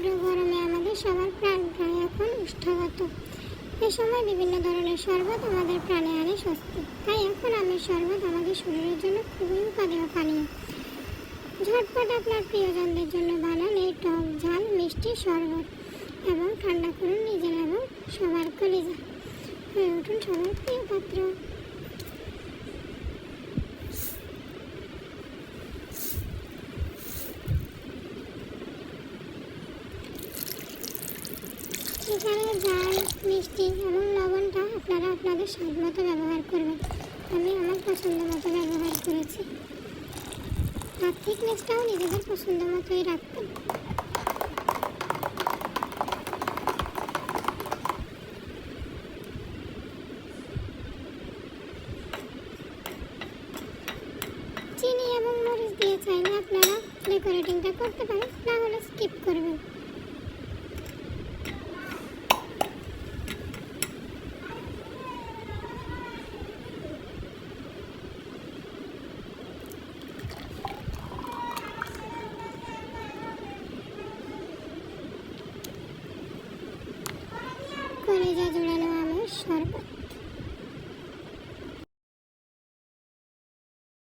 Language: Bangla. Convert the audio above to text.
তীব্র গরমে আমাদের সবার প্রাণ প্রায় এখন উষ্ণাগত। এ সময় বিভিন্ন ধরনের শরবত আমাদের প্রাণে আনে স্বস্তি। তাই এখন আমের শরবত আমাদের শরীরের জন্য খুবই উপাদেয় পানীয়। ঝটপট আপনার প্রিয়জনদের জন্য বানান এই টক ঝাল মিষ্টি শরবত এবং ঠান্ডা করুন নিজের এবং সবার কলিজা। হয়ে উঠুন সবার প্রিয় পাত্র। এখানে ঝাল মিষ্টি এবং লবণটা আপনারা আপনাদের স্বাদ মতো ব্যবহার করবেন। আমি আমার পছন্দ মতো ব্যবহার করেছি। আর থিকনেসটাও নিজেদের পছন্দ মতোই রাখবেন। চিনি এবং মরিচ দিয়ে চাইলে আপনারা ডেকোরেটিংটা করতে পারেন, না হলে স্কিপ করবেন। কলিজা জোড়ানো আমের শরবত।